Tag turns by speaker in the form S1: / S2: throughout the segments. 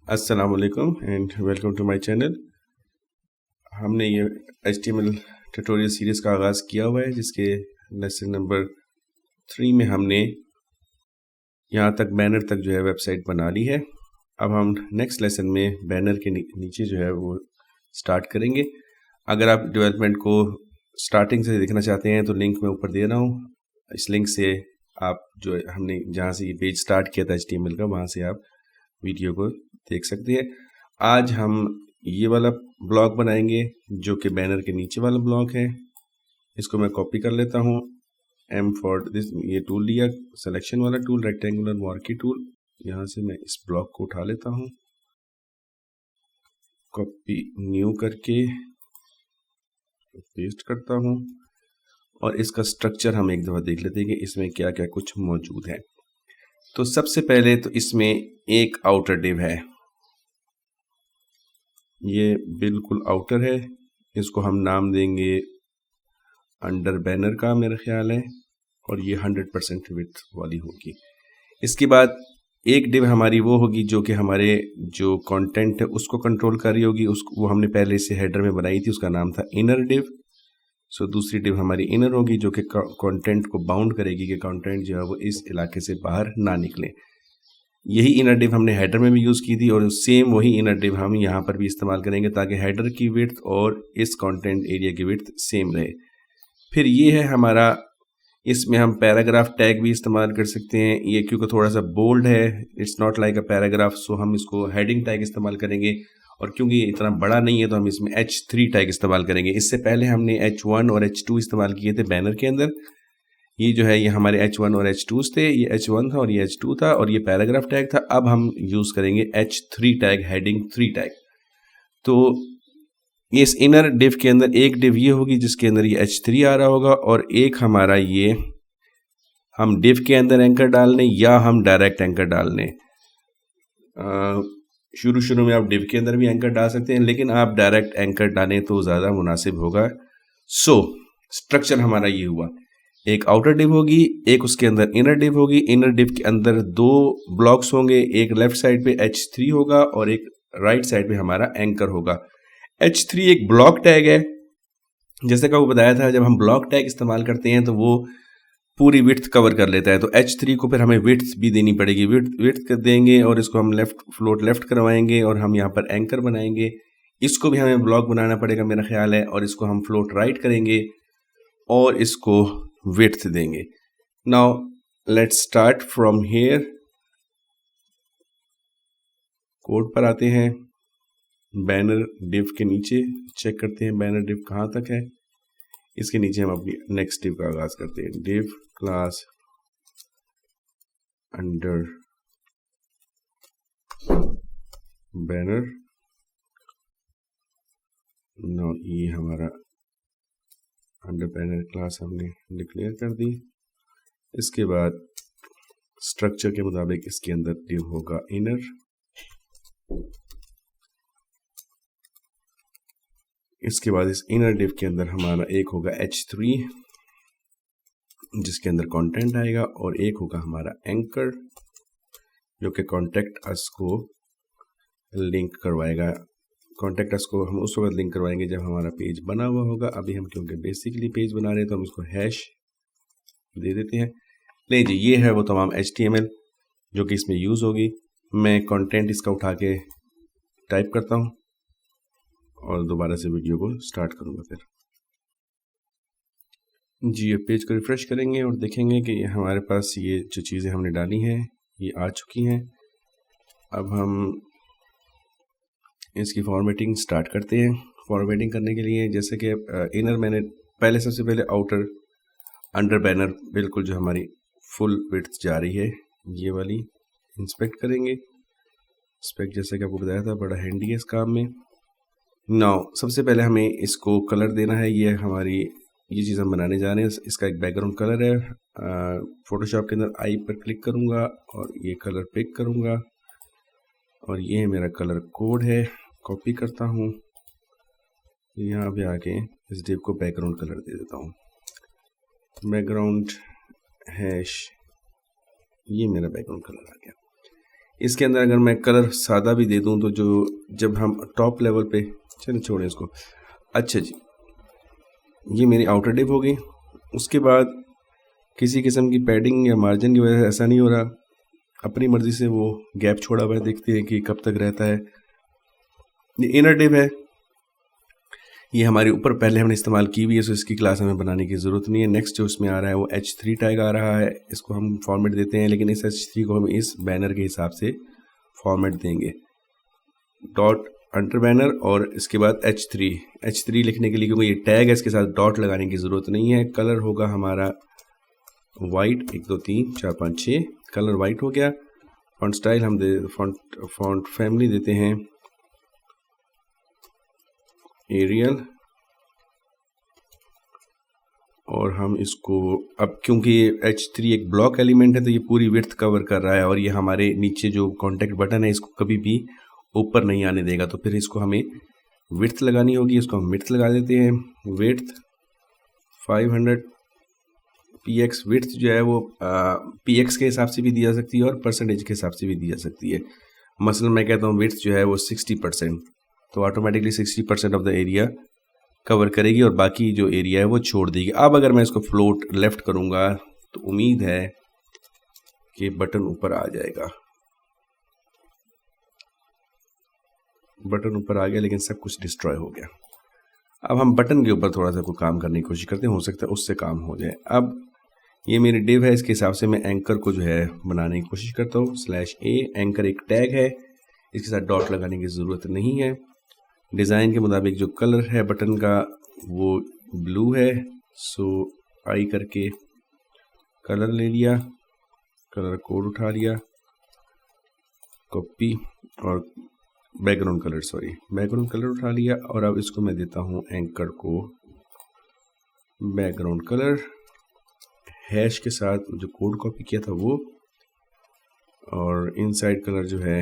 S1: अस्सलाम वालेकुम and welcome to my channel. हमने ये HTML ट्यूटोरियल सीरीज़ का आगाज़ किया हुआ है, जिसके लेसन नंबर 3 में हमने यहाँ तक बैनर तक जो है वेबसाइट बना ली है। अब हम नेक्स्ट लेसन में बैनर के नीचे जो है वो स्टार्ट करेंगे। अगर आप डेवलपमेंट को स्टार्टिंग से देखना चाहते हैं तो लिंक मैं ऊपर दे रहा हूँ। इस लिंक से आप जो हमने जहाँ से ये पेज स्टार्ट किया था HTML का, वहाँ से आप वीडियो को देख सकते हैं। आज हम ये वाला ब्लॉक बनाएंगे जो कि बैनर के नीचे वाला ब्लॉक है। इसको मैं कॉपी कर लेता हूँ। M फॉर दिस ये टूल लिया, सिलेक्शन वाला टूल, रेक्टेंगुलर मार्की टूल। यहाँ से मैं इस ब्लॉक को उठा लेता हूँ, कॉपी न्यू करके पेस्ट करता हूँ और इसका स्ट्रक्चर हम एक दफ़ा देख लेते हैं कि इसमें क्या क्या कुछ मौजूद है। तो सबसे पहले तो इसमें एक आउटर डिव है, ये बिल्कुल आउटर है। इसको हम नाम देंगे अंडर बैनर का, मेरा ख्याल है, और ये 100% विड्थ वाली होगी। इसके बाद एक डिव हमारी वो होगी जो कि हमारे जो कंटेंट है उसको कंट्रोल कर रही होगी। उसको वो हमने पहले से हेडर में बनाई थी, उसका नाम था इनर डिव। सो दूसरी डिव हमारी इनर होगी जो कि कंटेंट को बाउंड करेगी कि कंटेंट जो है वो इस इलाके से बाहर ना निकले। यही इनर डिव हमने हेडर में भी यूज़ की थी और सेम वही इनर डिव हम यहाँ पर भी इस्तेमाल करेंगे ताकि हेडर की विड्थ और इस कंटेंट एरिया की विड्थ सेम रहे। फिर ये है हमारा, इसमें हम पैराग्राफ टैग भी इस्तेमाल कर सकते हैं। ये क्योंकि थोड़ा सा बोल्ड है, it's not like a paragraph, so हम इसको हेडिंग टैग इस्तेमाल करेंगे। और क्योंकि ये इतना बड़ा नहीं है तो हम इसमें H3 टैग इस्तेमाल करेंगे। इससे पहले हमने H1 और H2 इस्तेमाल किए थे बैनर के अंदर। ये जो है ये हमारे H1 और H2 थे, ये H1 था और ये H2 था और ये पैराग्राफ टैग था। अब हम यूज़ करेंगे H3 टैग, हेडिंग 3 टैग। तो इस इनर डिव के अंदर एक डिव ये होगी जिसके अंदर ये H3 आ रहा होगा और एक हमारा ये हम डिव के अंदर एंकर डालने या हम डायरेक्ट एंकर डालने। शुरू में आप डिव के अंदर भी एंकर डाल सकते हैं, लेकिन आप डायरेक्ट एंकर डालें तो ज़्यादा मुनासिब होगा। सो स्ट्रक्चर हमारा ये हुआ, एक आउटर डिव होगी, एक उसके अंदर इनर डिव होगी। इनर डिव के अंदर दो ब्लॉक्स होंगे, एक लेफ्ट साइड पे H3 होगा और एक राइट साइड पे हमारा एंकर होगा। H3 एक ब्लॉक टैग है। जैसे कि वो बताया था, जब हम ब्लॉक टैग इस्तेमाल करते हैं तो वो पूरी विड्थ कवर कर लेता है। तो H3 को फिर हमें विड्थ भी देनी पड़ेगी, विड्थ कर देंगे और इसको हम फ्लोट लेफ्ट करवाएंगे और हम यहाँ पर एंकर बनाएंगे। इसको भी हमें ब्लॉक बनाना पड़ेगा मेरा ख्याल है, और इसको हम फ्लोट राइट करेंगे और इसको विड्थ देंगे। Now let's start from here. Code पर आते हैं, बैनर डिव के नीचे चेक करते हैं बैनर डिव कहाँ तक है। इसके नीचे हम अपनी नेक्स्ट डिव का आगाज करते हैं। Div class under banner. Now ये हमारा अंडर बैनर क्लास हमने डिक्लेयर कर दी। इसके बाद स्ट्रक्चर के मुताबिक इसके अंदर डिव होगा इनर, इसके बाद इस इनर डिव के अंदर हमारा एक होगा H3 जिसके अंदर कंटेंट आएगा और एक होगा हमारा एंकर जो कि कॉन्टेक्ट अस को लिंक करवाएगा। कॉन्टेक्ट अस को हम उस वक्त लिंक करवाएंगे जब हमारा पेज बना हुआ होगा। अभी हम क्योंकि बेसिकली पेज बना रहे हैं तो हम इसको हैश दे देते हैं। ले जी, ये है वो तमाम HTML जो कि इसमें यूज़ होगी। मैं कंटेंट इसका उठा के टाइप करता हूँ और दोबारा से वीडियो को स्टार्ट करूँगा। फिर जी, ये पेज को रिफ़्रेश करेंगे और देखेंगे कि हमारे पास ये जो चीज़ें हमने डाली हैं ये आ चुकी हैं। अब हम इसकी फॉर्मेटिंग स्टार्ट करते हैं। फॉर्मेटिंग करने के लिए जैसे कि इनर मैंने पहले, सबसे पहले आउटर अंडर बैनर बिल्कुल जो हमारी फुल विड्थ जा रही है ये वाली इंस्पेक्ट करेंगे। इंस्पेक्ट जैसे कि आपको बताया था बड़ा हैंडी है इस काम में। नाउ सबसे पहले हमें इसको कलर देना है। ये हमारी ये चीज़ हम बनाने जा रहे हैं। इसका एक बैकग्राउंड कलर है। फोटोशॉप के अंदर आई पर क्लिक करूँगा और ये कलर पिक करूँगा और ये मेरा कलर कोड है। कॉपी करता हूँ, यहाँ पे आके इस डिव को बैकग्राउंड कलर दे देता हूँ। बैकग्राउंड हैश, ये मेरा बैकग्राउंड कलर आ गया। इसके अंदर अगर मैं कलर सादा भी दे दूं तो जो जब हम टॉप लेवल पे, चलिए छोड़ें इसको। अच्छा जी, ये मेरी आउटर डिप हो गई। उसके बाद किसी किस्म की पैडिंग या मार्जिन की वजह से ऐसा नहीं हो रहा, अपनी मर्ज़ी से वो गैप छोड़ा हुआ है, देखते हैं कि कब तक रहता है। ये इनर डिप है, ये हमारे ऊपर पहले हमने इस्तेमाल की हुई है, सो इसकी क्लास हमें बनाने की ज़रूरत नहीं है। नेक्स्ट जो इसमें आ रहा है वो H3 टैग आ रहा है, इसको हम फॉर्मेट देते हैं, लेकिन इस H3 को हम इस बैनर के हिसाब से फॉर्मेट देंगे। डॉट अंडर बैनर और इसके बाद H3 लिखने के लिए, क्योंकि ये टैग है इसके साथ डॉट लगाने की ज़रूरत नहीं है। कलर होगा हमारा वाइट, 1 2 3 4 5 6, कलर वाइट हो गया। फॉन्ट स्टाइल हम फॉन्ट फैमिली देते हैं एरियल, और हम इसको अब क्योंकि H3 एक ब्लॉक एलिमेंट है तो ये पूरी विड्थ कवर कर रहा है, और ये हमारे नीचे जो कॉन्टेक्ट बटन है इसको कभी भी ऊपर नहीं आने देगा, तो फिर इसको हमें विड्थ लगानी होगी। इसको हम विड्थ लगा देते हैं, विड्थ 500 px। विड्थ जो है वो px के हिसाब से भी दी जा सकती है और परसेंटेज के हिसाब से भी दी जा सकती है। मसलन मैं कहता हूँ विड्थ जो है वो 60%, तो automatically 60% of the area cover करेगी और बाकी जो एरिया है वो छोड़ देगी। अब अगर मैं इसको फ्लोट लेफ्ट करूँगा तो उम्मीद है कि बटन ऊपर आ जाएगा। बटन ऊपर आ गया, लेकिन सब कुछ डिस्ट्रॉय हो गया। अब हम बटन के ऊपर थोड़ा सा कोई काम करने की कोशिश करते हैं, हो सकता है उससे काम हो जाए। अब ये मेरी डिव है, इसके हिसाब से मैं एंकर को जो है बनाने की कोशिश करता हूँ। /a एंकर एक टैग है, इसके साथ डॉट लगाने की ज़रूरत नहीं है। डिज़ाइन के मुताबिक जो कलर है बटन का वो ब्लू है, सो आई करके कलर ले लिया, कलर कोड उठा लिया, कॉपी, और बैकग्राउंड कलर उठा लिया, और अब इसको मैं देता हूँ एंकर को बैकग्राउंड कलर, हैश के साथ जो कोड कॉपी किया था वो, और इनसाइड कलर जो है,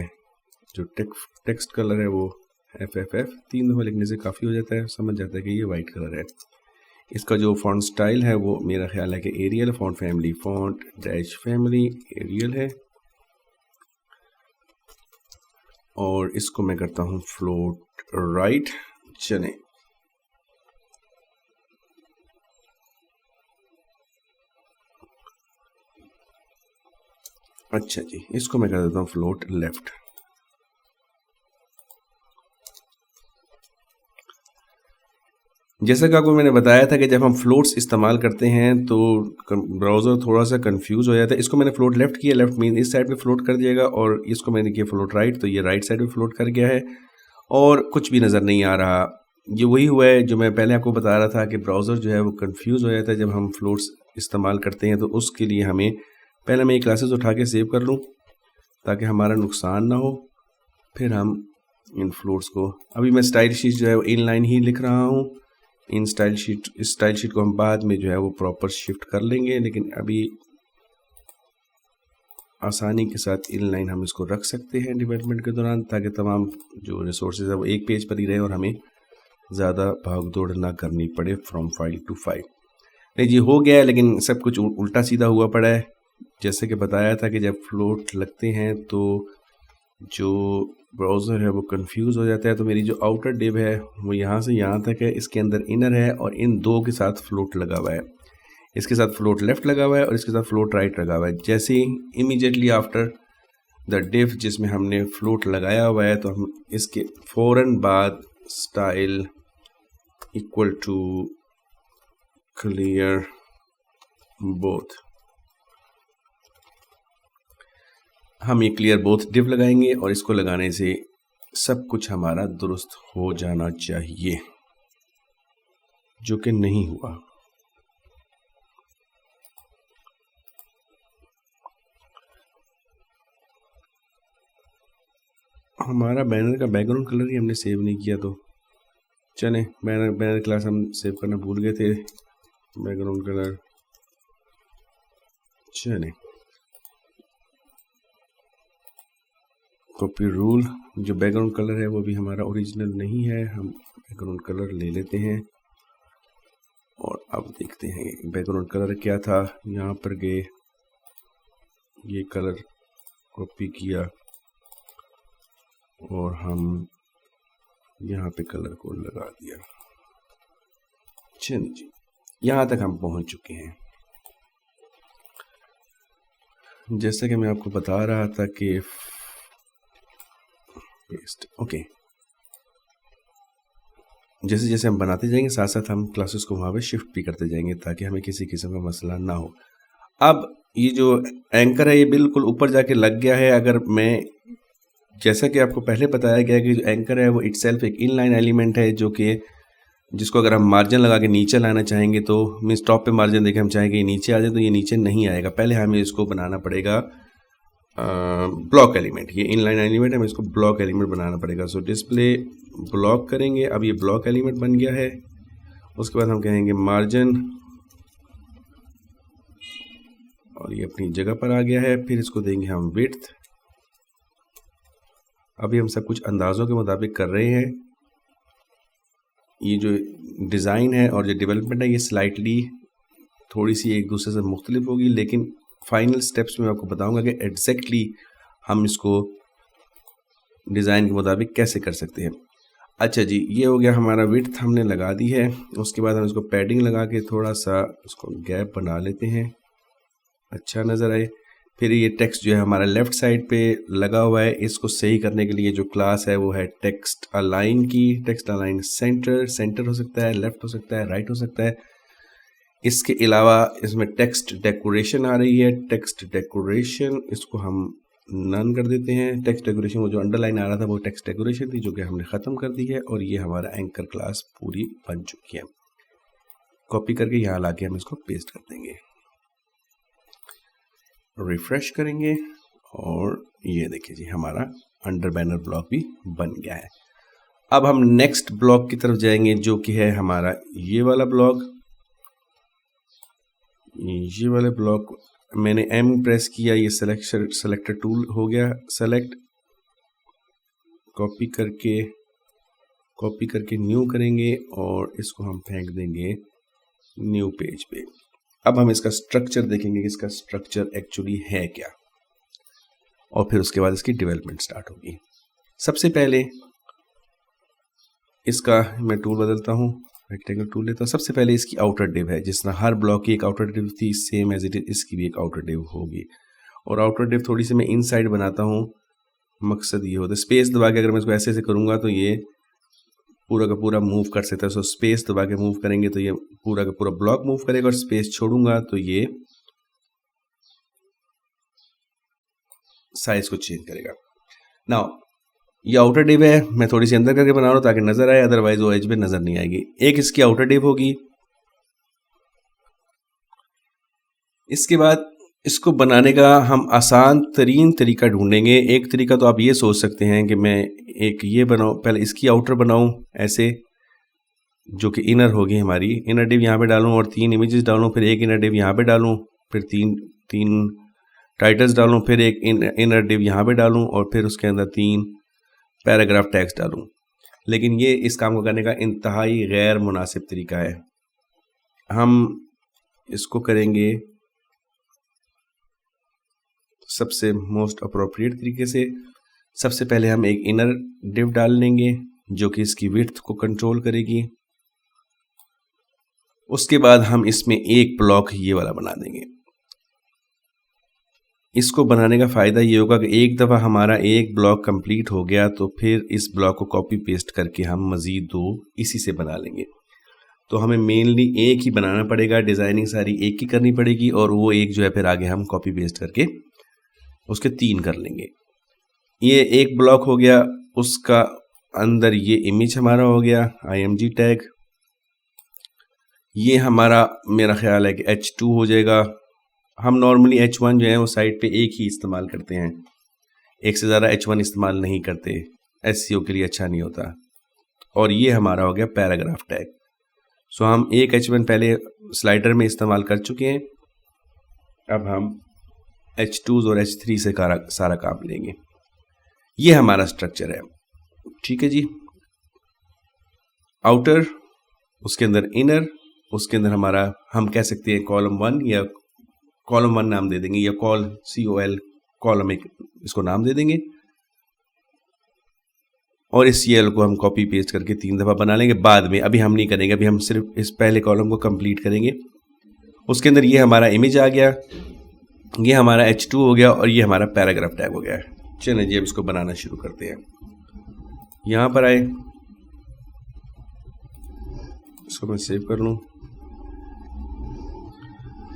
S1: जो टेक्स्ट कलर है वो FFF। 3 दफ़ा लिखने से काफ़ी हो जाता है, समझ जाता है कि ये वाइट कलर है। इसका जो फॉन्ट स्टाइल है वो मेरा ख्याल है कि एरियल। फॉन्ट फैमिली एरियल है, और इसको मैं करता हूँ फ्लोट राइट। चलें, अच्छा जी, इसको मैं कर देता हूँ फ्लोट लेफ्ट। जैसा कि आपको मैंने बताया था कि जब हम फ्लोट्स इस्तेमाल करते हैं तो ब्राउज़र थोड़ा सा कंफ्यूज हो जाता है। इसको मैंने फ्लोट लेफ्ट किया, लेफ्ट मीन इस साइड पे फ्लोट कर दिएगा, और इसको मैंने किया फ्लोट राइट, तो ये राइट साइड पे फ्लोट कर गया है और कुछ भी नज़र नहीं आ रहा। ये वही हुआ है जो मैं पहले आपको बता रहा था कि ब्राउज़र जो है वो कंफ्यूज हो जाता है जब हम फ्लोट्स इस्तेमाल करते हैं। तो उसके लिए हमें पहले मैं ये क्लासेस उठा के सेव कर लूँ ताकि हमारा नुकसान ना हो, फिर हम इन फ्लोट्स को, अभी मैं स्टाइल शीट जो है वो इन लाइन ही लिख रहा हूँ। इस स्टाइल शीट को हम बाद में जो है वो प्रॉपर शिफ्ट कर लेंगे, लेकिन अभी आसानी के साथ इन लाइन हम इसको रख सकते हैं डेवलपमेंट के दौरान, ताकि तमाम जो रिसोर्सेज है वो एक पेज पर ही रहे और हमें ज़्यादा भाग दौड़ ना करनी पड़े फ्रॉम फाइल टू फाइल। नहीं जी, हो गया है, लेकिन सब कुछ उल्टा सीधा हुआ पड़ा है। जैसे कि बताया था कि जब फ्लोट लगते हैं तो जो ब्राउज़र है वो कंफ्यूज हो जाता है। तो मेरी जो आउटर डिव है वो यहाँ से यहाँ तक है, इसके अंदर इनर है और इन दो के साथ फ्लोट लगा हुआ है। इसके साथ फ्लोट लेफ्ट लगा हुआ है और इसके साथ फ्लोट राइट लगा हुआ है। जैसे ही इमीडिएटली आफ्टर द डिव जिसमें हमने फ्लोट लगाया हुआ है, तो हम इसके फ़ौरन बाद style equal to clear both, हम ये क्लियर बोथ डिव लगाएंगे और इसको लगाने से सब कुछ हमारा दुरुस्त हो जाना चाहिए, जो कि नहीं हुआ। हमारा बैनर का बैकग्राउंड कलर ही हमने सेव नहीं किया, तो चलें, बैनर क्लास हम सेव करना भूल गए थे। बैकग्राउंड कलर, चलें, कॉपी रूल, जो बैकग्राउंड कलर है वो भी हमारा ओरिजिनल नहीं है, हम बैकग्राउंड कलर ले लेते हैं और अब देखते हैं बैकग्राउंड कलर क्या था। यहाँ पर गए, ये कलर कॉपी किया, और हम यहाँ पे कलर कोड लगा दिया। चलिए जी, यहाँ तक हम पहुँच चुके हैं। जैसे कि मैं आपको बता रहा था कि पेस्ट, ओके, जैसे जैसे हम बनाते जाएंगे साथ साथ हम क्लासेस को वहाँ पे शिफ्ट भी करते जाएंगे ताकि हमें किसी किस्म का मसला ना हो। अब ये जो एंकर है ये बिल्कुल ऊपर जाके लग गया है। अगर मैं, जैसा कि आपको पहले बताया गया कि जो एंकर है वो इटसेल्फ एक इनलाइन एलिमेंट है जो कि जिसको अगर हम मार्जिन लगा के नीचे लाना चाहेंगे तो मीन्स टॉप पे मार्जिन देके हम चाहेंगे ये नीचे आ जाए तो ये नीचे नहीं आएगा। पहले हमें इसको बनाना पड़ेगा ब्लॉक एलिमेंट। ये इनलाइन एलिमेंट है, हमें इसको ब्लॉक एलिमेंट बनाना पड़ेगा। सो डिस्प्ले ब्लॉक करेंगे। अब ये ब्लॉक एलिमेंट बन गया है। उसके बाद हम कहेंगे मार्जिन और ये अपनी जगह पर आ गया है। फिर इसको देंगे हम विड्थ। अभी हम सब कुछ अंदाज़ों के मुताबिक कर रहे हैं। ये जो डिज़ाइन है और जो डेवलपमेंट है ये स्लाइटली थोड़ी सी एक दूसरे से मुख्तलिफ होगी, लेकिन फाइनल स्टेप्स में आपको बताऊंगा कि एग्जैक्टली हम इसको डिज़ाइन के मुताबिक कैसे कर सकते हैं। अच्छा जी, ये हो गया हमारा विड्थ हमने लगा दी है। उसके बाद हम इसको पैडिंग लगा के थोड़ा सा उसको गैप बना लेते हैं, अच्छा नज़र आए। फिर ये टेक्स्ट जो है हमारा लेफ़्ट साइड पे लगा हुआ है, इसको सही करने के लिए जो क्लास है वो है टेक्स्ट अलाइन की। टेक्स्ट अलाइन सेंटर, सेंटर हो सकता है, लेफ़्ट हो सकता है, राइट हो सकता है। इसके अलावा इसमें टेक्स्ट डेकोरेशन आ रही है, टेक्स्ट डेकोरेशन, इसको हम नन कर देते हैं। टेक्स्ट डेकोरेशन, वो जो अंडरलाइन आ रहा था वो टेक्स्ट डेकोरेशन थी जो कि हमने ख़त्म कर दी है। और ये हमारा एंकर क्लास पूरी बन चुकी है। कॉपी करके यहाँ ला के हम इसको पेस्ट कर देंगे, रिफ्रेश करेंगे और ये देखिए जी हमारा अंडर बैनर ब्लॉक भी बन गया है। अब हम नेक्स्ट ब्लॉक की तरफ जाएंगे जो कि है हमारा ये वाला ब्लॉक। ये वाले ब्लॉक मैंने M प्रेस किया, ये सेलेक्टर टूल हो गया सेलेक्ट। कॉपी करके न्यू करेंगे और इसको हम फेंक देंगे न्यू पेज पे। अब हम इसका स्ट्रक्चर देखेंगे कि इसका स्ट्रक्चर एक्चुअली है क्या, और फिर उसके बाद इसकी डेवलपमेंट स्टार्ट होगी। सबसे पहले इसका मैं टूल बदलता हूँ, रेक्टेंगल टूल लेता हूँ। सबसे पहले इसकी आउटर डिव है, जिस तरह हर ब्लॉक की एक आउटर डिव थी सेम एज इट इज इसकी भी एक आउटर डिव होगी। और आउटर डिव थोड़ी सी मैं इनसाइड बनाता हूँ। मकसद ये होता है स्पेस दबा के अगर मैं इसको ऐसे ऐसे करूँगा तो ये पूरा का पूरा मूव कर सकता है। सो स्पेस दबा के मूव करेंगे तो ये पूरा का पूरा ब्लॉक मूव करेगा, और स्पेस छोड़ूंगा तो ये साइज को चेंज करेगा। नाउ ये आउटर डिव है, मैं थोड़ी सी अंदर करके बना रहा हूँ ताकि नजर आए, अदरवाइज वो एज पे नजर नहीं आएगी। एक इसकी आउटर डिव होगी। इसके बाद इसको बनाने का हम आसान तरीन तरीका ढूंढेंगे। एक तरीका तो आप ये सोच सकते हैं कि मैं एक ये बनाऊं, पहले इसकी आउटर बनाऊं ऐसे, जो कि इनर होगी हमारी। इनर डिव यहाँ पे डालूं और 3 इमेजेस डालूं, फिर एक इनर डिव यहाँ पे डालूं, फिर तीन टाइटल्स डालूं, फिर एक इनर डिव यहाँ पे डालूं और फिर उसके अंदर 3 पैराग्राफ टेक्स्ट डालूं। लेकिन ये इस काम को करने का इंतहाई गैर मुनासिब तरीका है। हम इसको करेंगे सबसे मोस्ट अप्रोप्रिएट तरीके से। सबसे पहले हम एक इनर डिव डाल लेंगे जो कि इसकी विड्थ को कंट्रोल करेगी। उसके बाद हम इसमें एक ब्लॉक ये वाला बना देंगे। इसको बनाने का फ़ायदा ये होगा कि एक दफ़ा हमारा एक ब्लॉक कंप्लीट हो गया तो फिर इस ब्लॉक को कॉपी पेस्ट करके हम मज़ीद 2 इसी से बना लेंगे। तो हमें मेनली एक ही बनाना पड़ेगा, डिज़ाइनिंग सारी एक ही करनी पड़ेगी, और वो एक जो है फिर आगे हम कॉपी पेस्ट करके उसके 3 कर लेंगे। ये एक ब्लॉक हो गया, उसका अंदर ये इमेज हमारा हो गया img टैग। ये हमारा मेरा ख्याल है कि H2 हो जाएगा। हम नॉर्मली H1 जो है वो साइड पे एक ही इस्तेमाल करते हैं, एक से ज़्यादा H1 इस्तेमाल नहीं करते, SEO के लिए अच्छा नहीं होता। और ये हमारा हो गया पैराग्राफ टैग। सो हम एक H1 पहले स्लाइडर में इस्तेमाल कर चुके हैं, अब हम H2 और H3 से सारा काम लेंगे। ये हमारा स्ट्रक्चर है, ठीक है जी। आउटर, उसके अंदर इनर, उसके अंदर हमारा हम कह सकते हैं कॉलम 1 या कॉलम 1 नाम दे देंगे, या COL कॉलम एक इसको नाम दे देंगे। और इस CL को हम कॉपी पेस्ट करके 3 दफ़ा बना लेंगे बाद में। अभी हम नहीं करेंगे, अभी हम सिर्फ इस पहले कॉलम को कंप्लीट करेंगे। उसके अंदर ये हमारा इमेज आ गया, ये हमारा H2 हो गया और ये हमारा पैराग्राफ टैग हो गया। चलिए जी अब इसको बनाना शुरू करते हैं। यहाँ पर आए, इसको मैं सेव कर लूँ,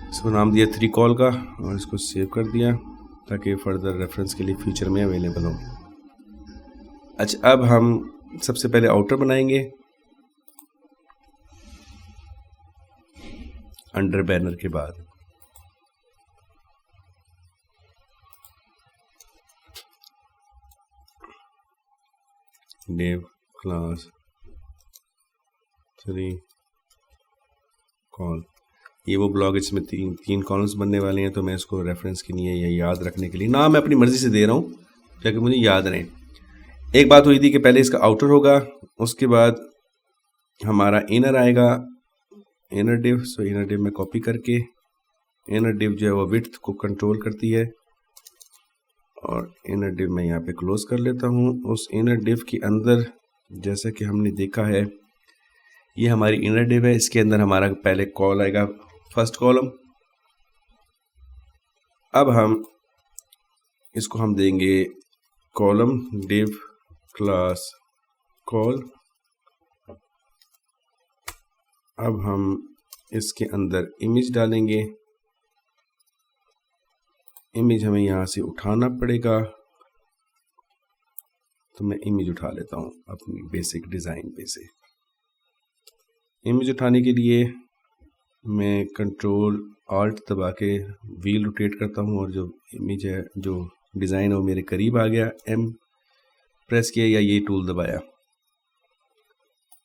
S1: इसको नाम दिया 3 कॉल का और इसको सेव कर दिया ताकि फर्दर रेफरेंस के लिए फ्यूचर में अवेलेबल हो। अच्छा, अब हम सबसे पहले आउटर बनाएंगे अंडर बैनर के बाद। div क्लास 3 कॉल, ये वो ब्लॉग, इसमें तीन कॉलम्स बनने वाले हैं, तो मैं इसको रेफरेंस के लिए या याद रखने के लिए नाम मैं अपनी मर्जी से दे रहा हूँ ताकि मुझे याद रहे। एक बात हुई थी कि पहले इसका आउटर होगा, उसके बाद हमारा इनर आएगा, इनर डिव। सो इनर डिव में कॉपी करके, इनर डिव जो है वो विड्थ को कंट्रोल करती है और इनर डिव मैं यहाँ पे क्लोज कर लेता हूँ। उस इनर डिव के अंदर जैसा कि हमने देखा है ये हमारी इनर डिव है, इसके अंदर हमारा पहले कॉल आएगा फर्स्ट कॉलम। अब हम इसको हम देंगे कॉलम डिव क्लास कॉल। अब हम इसके अंदर इमेज डालेंगे, इमेज हमें यहाँ से उठाना पड़ेगा, तो मैं इमेज उठा लेता हूँ अपनी बेसिक डिज़ाइन पे से। इमेज उठाने के लिए मैं कंट्रोल ऑल्ट दबा के व्हील रोटेट करता हूँ और जो इमेज है, जो डिज़ाइन है वो मेरे करीब आ गया। M प्रेस किया या ये टूल दबाया,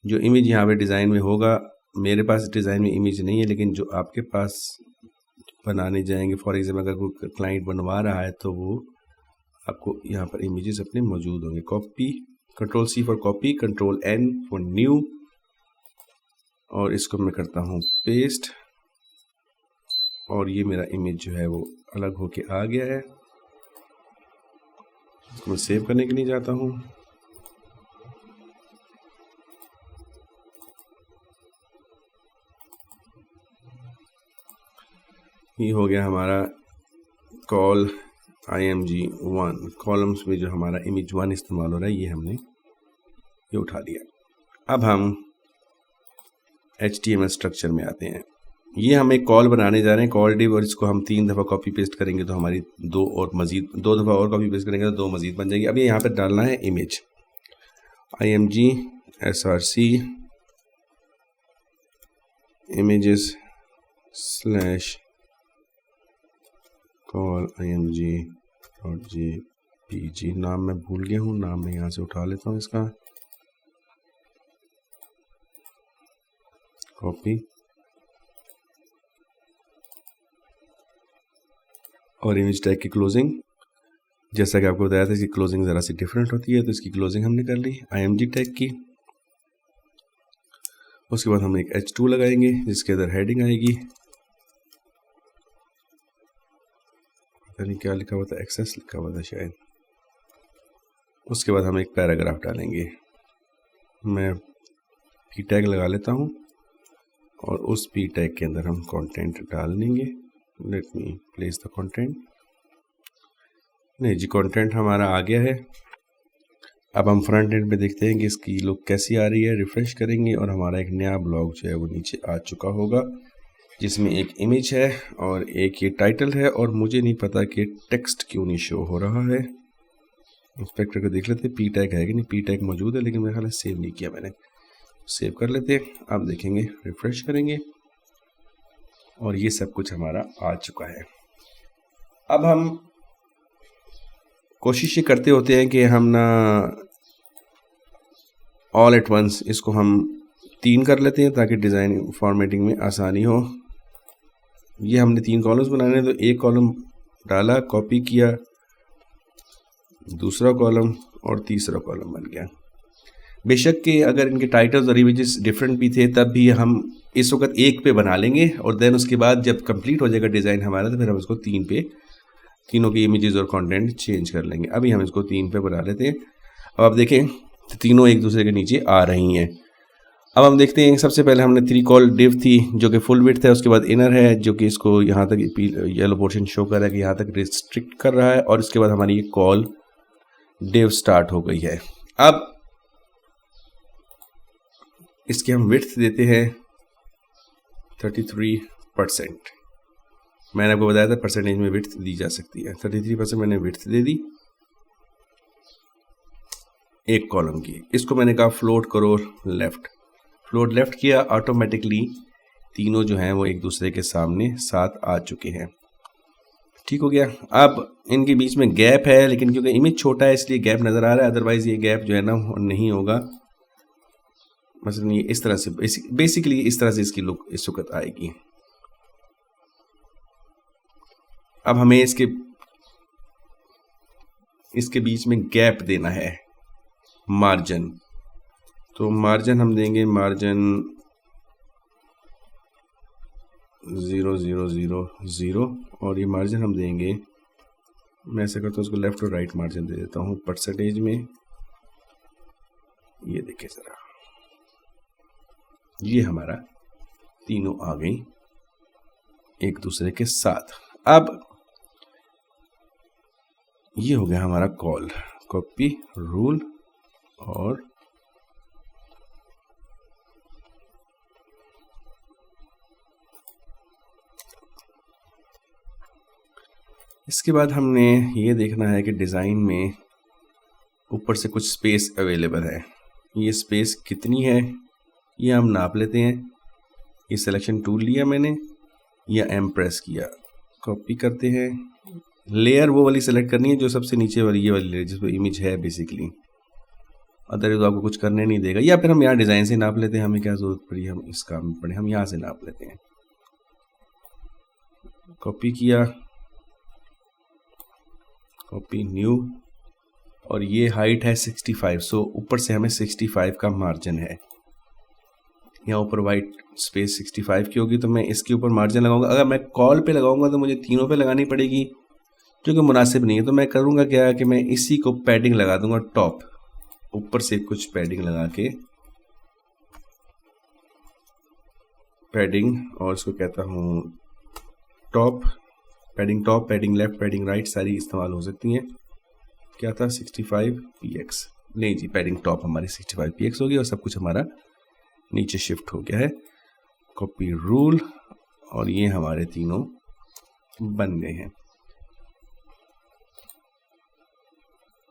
S1: जो इमेज यहाँ पे डिज़ाइन में होगा, मेरे पास डिज़ाइन में इमेज नहीं है, लेकिन जो आपके पास बनाने जाएंगे, फॉर एग्जाम्पल अगर कोई क्लाइंट बनवा रहा है तो वो आपको यहाँ पर इमेजेस अपने मौजूद होंगे। Copy, control C for copy, control N for new, और इसको मैं करता हूँ पेस्ट और ये मेरा इमेज जो है वो अलग होके आ गया है। इसको मैं सेव करने के लिए जाता हूँ। ये हो गया हमारा कॉल img1, कॉलम्स में जो हमारा इमेज 1 इस्तेमाल हो रहा है ये हमने ये उठा लिया। अब हम HTML स्ट्रक्चर में आते हैं। ये हम एक कॉल बनाने जा रहे हैं, कॉल डिव, और इसको हम 3 दफ़ा कॉपी पेस्ट करेंगे तो हमारी 2 दफ़ा और कॉपी पेस्ट करेंगे तो 2 मज़ीद बन जाएगी। अभी यहाँ पर डालना है image img src images / call img.jpg। नाम मैं भूल गया हूँ, नाम मैं यहाँ से उठा लेता हूँ इसका, कॉपी, और इमेज टैग की क्लोजिंग, जैसा कि आपको बताया था इसकी क्लोजिंग ज़रा सी डिफरेंट होती है, तो इसकी क्लोजिंग हमने कर ली img टैग की। उसके बाद हम एक H2 लगाएंगे जिसके अंदर हेडिंग आएगी, पता नहीं क्या लिखा हुआ था, एक्सेस लिखा हुआ था शायद। उसके बाद हम एक पैराग्राफ डालेंगे, मैं पी टैग लगा लेता हूँ और उस पी टैग के अंदर हम कंटेंट डाल देंगे। Let me place the content. नहीं जी, कंटेंट हमारा आ गया है। अब हम फ्रंट एंड पे देखते हैं कि इसकी लुक कैसी आ रही है। रिफ्रेश करेंगे और हमारा एक नया ब्लॉग जो है वो नीचे आ चुका होगा, जिसमें एक इमेज है और एक ये टाइटल है, और मुझे नहीं पता कि टेक्स्ट क्यों नहीं शो हो रहा है। इंस्पेक्टर को देख लेते, पी टैग है कि नहीं। पी टैग मौजूद है लेकिन मेरे ख्याल सेव नहीं किया मैंने, सेव कर लेते। अब देखेंगे, रिफ्रेश करेंगे और ये सब कुछ हमारा आ चुका है। अब हम कोशिश ये करते होते हैं कि हम ना ऑल एट वंस इसको हम 3 कर लेते हैं ताकि डिज़ाइन फॉर्मेटिंग में आसानी हो। ये हमने 3 कॉलम्स बनाने हैं, तो एक कॉलम डाला, कॉपी किया, दूसरा कॉलम और तीसरा कॉलम बन गया। बेशक कि अगर इनके टाइटल्स और इमेजेस डिफरेंट भी थे तब भी हम इस वक्त 1 पे बना लेंगे, और देन उसके बाद जब कंप्लीट हो जाएगा डिज़ाइन हमारा तो फिर हम इसको 3 पे, तीनों के इमेजेस और कंटेंट चेंज कर लेंगे। अभी हम इसको 3 पे बना लेते हैं। अब आप देखें तो तीनों एक दूसरे के नीचे आ रही हैं। अब हम देखते हैं, सबसे पहले हमने 3 कॉल डिव थी जो कि फुल विड्थ है, उसके बाद इनर है जो कि इसको यहाँ तक येलो पोर्शन शो कर रहा है कि यहाँ तक रिस्ट्रिक्ट कर रहा है, और इसके बाद हमारी ये कॉल डिव स्टार्ट हो गई है। अब इसके हम विड्थ देते हैं 33%। मैंने आपको बताया था परसेंटेज में विड्थ दी जा सकती है। 33% मैंने विड्थ दे दी एक कॉलम की। इसको मैंने कहा फ्लोट करो लेफ्ट, फ्लोट लेफ्ट किया, ऑटोमेटिकली तीनों जो हैं वो एक दूसरे के सामने साथ आ चुके हैं। ठीक हो गया। अब इनके बीच में गैप है, लेकिन क्योंकि इमेज छोटा है इसलिए गैप नज़र आ रहा है, अदरवाइज ये गैप जो है ना नहीं होगा। मसलन ये इस तरह से बेसिकली इस तरह से इसकी लुक इस वक्त आएगी। अब हमें इसके बीच में गैप देना है, मार्जिन। तो मार्जिन हम देंगे मार्जिन 0.000 और ये मार्जिन हम देंगे, मैं ऐसा करता हूँ उसको लेफ्ट और राइट मार्जिन दे देता हूँ परसेंटेज में। ये देखिए ज़रा, ये हमारा तीनों आ गई एक दूसरे के साथ। अब ये हो गया हमारा कॉल, कॉपी रूल, और इसके बाद हमने ये देखना है कि डिज़ाइन में ऊपर से कुछ स्पेस अवेलेबल है। ये स्पेस कितनी है ये हम नाप लेते हैं। ये सिलेक्शन टूल लिया मैंने, या एम प्रेस किया, कॉपी करते हैं। लेयर वो वाली सेलेक्ट करनी है जो सबसे नीचे वाली, ये वाली लेयर जिस पर इमेज है बेसिकली, अदरवाइज आपको कुछ करने नहीं देगा। या फिर हम यहाँ डिज़ाइन से नाप लेते हैं, हमें क्या ज़रूरत पड़ी हम इस काम में पड़े, हम यहाँ से नाप लेते हैं। कॉपी किया, कॉपी न्यू, और ये हाइट है 65, सो ऊपर से हमें 65 का मार्जिन है। यहाँ ऊपर वाइट स्पेस 65 की होगी, तो मैं इसके ऊपर मार्जिन लगाऊंगा। अगर मैं कॉल पे लगाऊंगा तो मुझे तीनों पे लगानी पड़ेगी, जो कि मुनासिब नहीं है। तो मैं करूँगा क्या कि मैं इसी को पैडिंग लगा दूंगा, टॉप ऊपर से कुछ पैडिंग लगा के, पैडिंग, और इसको कहता हूँ top, padding top, padding left, padding right, सारी इस्तेमाल हो सकती हैं। क्या था 65px, नहीं जी, पैडिंग टॉप हमारी 65px होगी, और सब कुछ हमारा नीचे शिफ्ट हो गया है। कॉपी रूल, और ये हमारे तीनों बन गए हैं।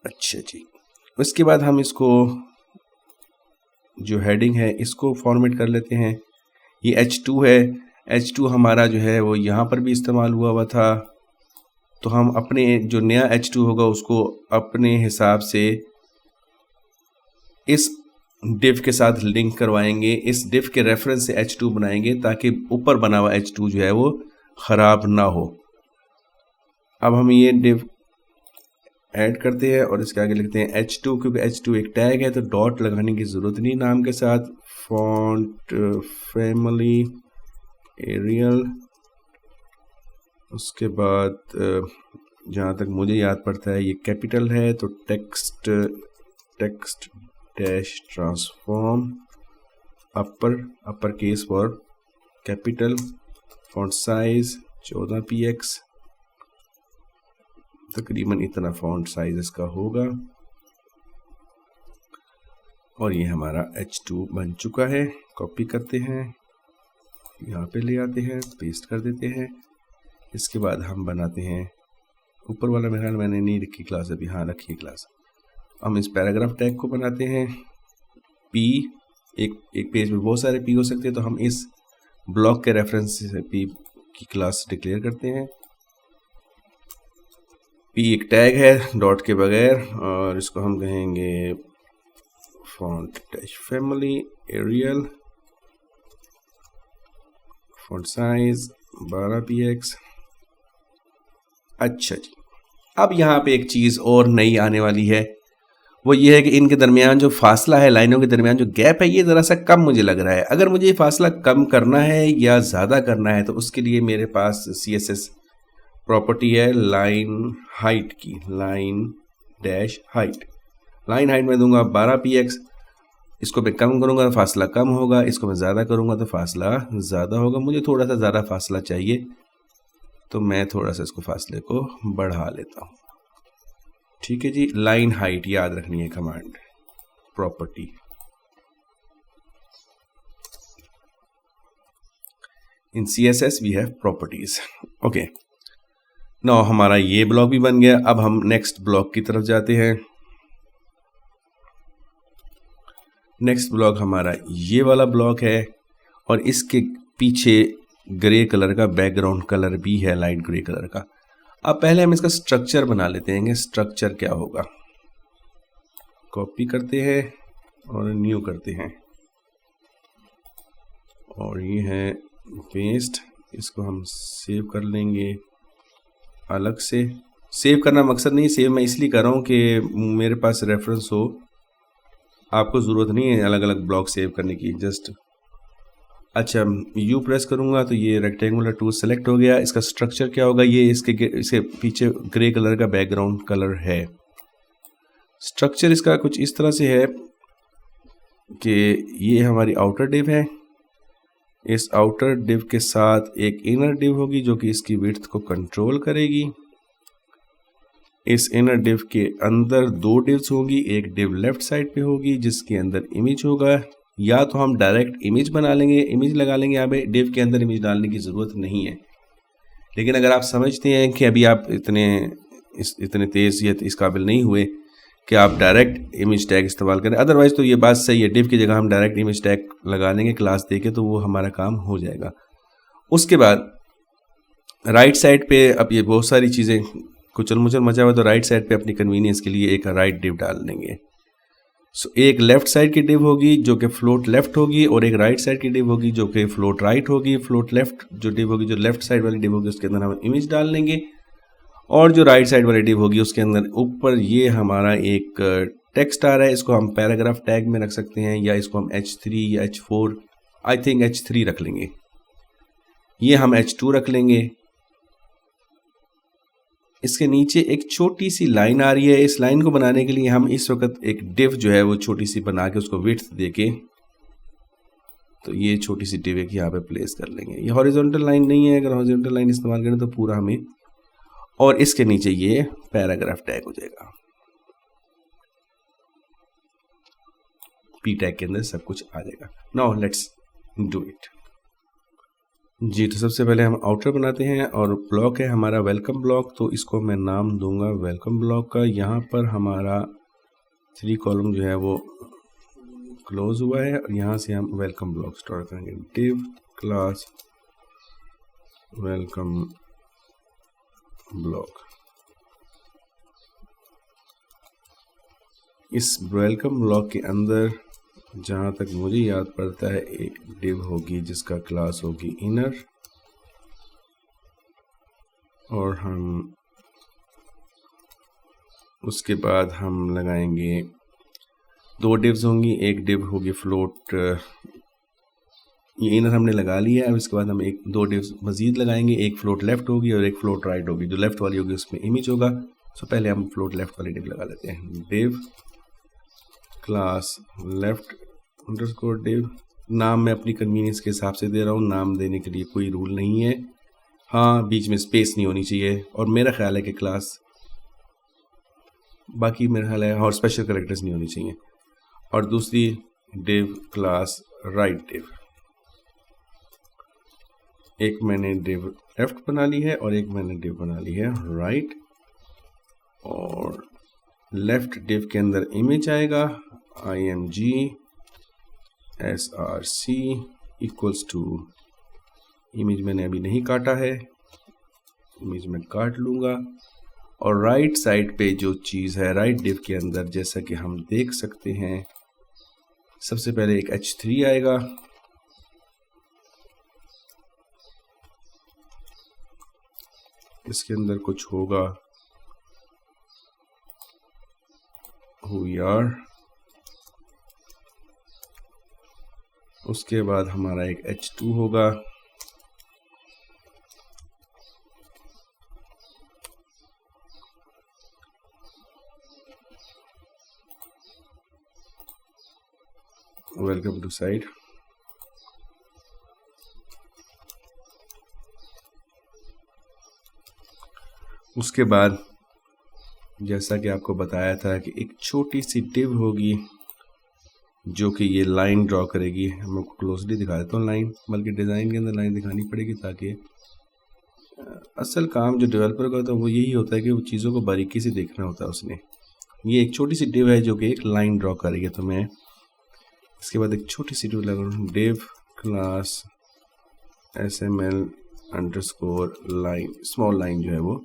S1: अच्छा जी, उसके बाद हम इसको जो हेडिंग है इसको फॉर्मेट कर लेते हैं। ये H2 है, H2 हमारा जो है वो यहाँ पर भी इस्तेमाल हुआ था, तो हम अपने जो नया H2 होगा उसको अपने हिसाब से इस डिव के साथ लिंक करवाएंगे, इस डिव के रेफरेंस से H2 बनाएंगे ताकि ऊपर बना हुआ H2 जो है वो ख़राब ना हो। अब हम ये डिव ऐड करते हैं और इसके आगे लिखते हैं H2, क्योंकि H2 एक टैग है तो डॉट लगाने की ज़रूरत नहीं नाम के साथ। फॉन्ट फैमिली एरियल, उसके बाद जहाँ तक मुझे याद पड़ता है ये कैपिटल है तो text dash transform upper case for capital, font size 14px, तकरीबन इतना फॉन्ट साइज इसका होगा। और ये हमारा H2 बन चुका है। कॉपी करते हैं, यहाँ पे ले आते हैं, पेस्ट कर देते हैं। इसके बाद हम बनाते हैं ऊपर वाला, मेरा मैंने नहीं रखी क्लास अभी, हाँ रखी क्लास। हम इस पैराग्राफ टैग को बनाते हैं P, एक पेज में बहुत सारे P हो सकते हैं, तो हम इस ब्लॉक के रेफरेंस से P की क्लास डिक्लेयर करते हैं। P एक टैग है डॉट के बगैर, और इसको हम कहेंगे font dash family Arial, font size 12px। अच्छा जी, अब यहाँ पे एक चीज़ और नई आने वाली है, वो ये है कि इनके दरमियान जो फासला है, लाइनों के दरमियान जो गैप है, ये ज़रा सा कम मुझे लग रहा है। अगर मुझे ये फासला कम करना है या ज़्यादा करना है तो उसके लिए मेरे पास CSS प्रॉपर्टी है लाइन हाइट की, line dash height. Line height में दूंगा 12px, इसको मैं कम करूंगा तो फासला कम होगा, इसको मैं ज़्यादा करूंगा तो फासला ज़्यादा होगा। मुझे थोड़ा सा ज़्यादा फासला चाहिए तो मैं थोड़ा सा इसको फासले को बढ़ा लेता हूँ। ठीक है जी, लाइन हाइट याद रखनी है command, property. In CSS we have properties. Okay, now हमारा ये ब्लॉक भी बन गया। अब हम नेक्स्ट ब्लॉक की तरफ जाते हैं। नेक्स्ट ब्लॉक हमारा ये वाला ब्लॉक है और इसके पीछे ग्रे कलर का बैकग्राउंड कलर भी है, लाइट ग्रे कलर का। अब पहले हम इसका स्ट्रक्चर बना लेते हैं। स्ट्रक्चर क्या होगा, कॉपी करते हैं और न्यू करते हैं और ये है पेस्ट। इसको हम सेव कर लेंगे अलग से। सेव करना मकसद नहीं, सेव मैं इसलिए कर रहा हूँ कि मेरे पास रेफरेंस हो, आपको ज़रूरत नहीं है अलग अलग ब्लॉक सेव करने की। जस्ट अच्छा, यू प्रेस करूँगा तो ये रेक्टेंगुलर टूल सेलेक्ट हो गया। इसका स्ट्रक्चर क्या होगा, ये इसके पीछे ग्रे कलर का बैकग्राउंड कलर है। स्ट्रक्चर इसका कुछ इस तरह से है कि ये हमारी आउटर डिव है, इस आउटर डिव के साथ एक इनर डिव होगी जो कि इसकी विड्थ को कंट्रोल करेगी। इस इनर डिव के अंदर दो डिव्स होंगी, एक डिव लेफ्ट साइड पे होगी जिसके अंदर इमेज होगा। या तो हम डायरेक्ट इमेज बना लेंगे, इमेज लगा लेंगे, यहाँ पे डिव के अंदर इमेज डालने की ज़रूरत नहीं है। लेकिन अगर आप समझते हैं कि अभी आप इतने तेज़ या इस काबिल नहीं हुए कि आप डायरेक्ट इमेज टैग इस्तेमाल करें, अदरवाइज़ तो ये बात सही है, डिव की जगह हम डायरेक्ट इमेज टैग लगा लेंगे क्लास दे के, तो वो हमारा काम हो जाएगा। उसके बाद राइट साइड पे अब ये बहुत सारी चीज़ें कुचल मुचल मचा हुआ, तो राइट साइड पे अपनी कन्वीनियंस के लिए एक राइट डिव डाल देंगे। सो एक लेफ्ट साइड की डिव होगी जो कि फ्लोट लेफ्ट होगी और एक राइट साइड की डिव होगी जो कि फ्लोट राइट होगी। फ्लोट लेफ्ट जो डिव होगी, जो लेफ्ट साइड वाली डिव होगी, उसके अंदर हम इमेज डाल लेंगे और जो राइट साइड वाली डिव होगी उसके अंदर ऊपर ये हमारा एक टेक्स्ट आ रहा है। इसको हम पैराग्राफ टैग में रख सकते हैं या इसको हम H3 या H4, आई थिंक H3 रख लेंगे। ये हम H2 रख लेंगे। इसके नीचे एक छोटी सी लाइन आ रही है। इस लाइन को बनाने के लिए हम इस वक्त एक डिव जो है वो छोटी सी बना के उसको विड्थ देके, तो ये छोटी सी डिव एक यहाँ पे प्लेस कर लेंगे। ये हॉरिजॉन्टल लाइन नहीं है, अगर हॉरिजॉन्टल लाइन इस्तेमाल करें तो पूरा हमें, और इसके नीचे ये पैराग्राफ टैग हो जाएगा। पी टैग के अंदर सब कुछ आ जाएगा। नाउ लेट्स डू इट जी। तो सबसे पहले हम आउटर बनाते हैं और ब्लॉक है हमारा वेलकम ब्लॉक, तो इसको मैं नाम दूंगा वेलकम ब्लॉक का। यहाँ पर हमारा 3 कॉलम जो है वो क्लोज हुआ है और यहाँ से हम वेलकम ब्लॉक स्टार्ट करेंगे। Div class welcome block. इस वेलकम ब्लॉक के अंदर जहाँ तक मुझे याद पड़ता है एक डिव होगी जिसका क्लास होगी इनर, और हम उसके बाद हम लगाएंगे 2 डिव्स होंगी। एक डिव होगी फ्लोट, ये इनर हमने लगा लिया है। अब इसके बाद हम 2 डिव्स मजीद लगाएंगे, एक फ्लोट लेफ्ट होगी और एक फ्लोट राइट होगी। जो लेफ्ट वाली होगी उसमें इमेज होगा। सो पहले हम फ्लोट लेफ्ट वाली डिव लगा लेते हैं। Div class left underscore div. नाम मैं अपनी कन्वीनियंस के हिसाब से दे रहा हूँ, नाम देने के लिए कोई रूल नहीं है। हाँ, बीच में स्पेस नहीं होनी चाहिए और मेरा ख्याल है कि क्लास, बाकी मेरा ख्याल है और स्पेशल कैरेक्टर्स नहीं होनी चाहिए। और दूसरी डिव क्लास राइट डिव। एक मैंने डिव लेफ्ट बना ली है और एक मैंने डिव बना ली है राइट। और लेफ्ट डिव के अंदर इमेज आएगा img src equals to, image मैंने अभी नहीं काटा है, इमेज मैं काट लूंगा। और राइट साइड पे जो चीज़ है राइट डिव के अंदर, जैसा कि हम देख सकते हैं, सबसे पहले एक H3 आएगा, इसके अंदर कुछ होगा who we are। उसके बाद हमारा एक H2 होगा, वेलकम टू साइट। उसके बाद जैसा कि आपको बताया था कि एक छोटी सी डिव होगी जो कि ये लाइन ड्रॉ करेगी। मैं आपको क्लोजली दिखा देता हूँ लाइन, बल्कि डिज़ाइन के अंदर लाइन दिखानी पड़ेगी ताकि असल काम जो डेवलपर का होता है वो यही होता है कि वो चीज़ों को बारीकी से देखना होता है उसने। ये एक छोटी सी डिव है जो कि एक लाइन ड्रॉ करेगी, तो मैं इसके बाद एक छोटी सी डिव लगा, div class SML underscore line, small line जो है वो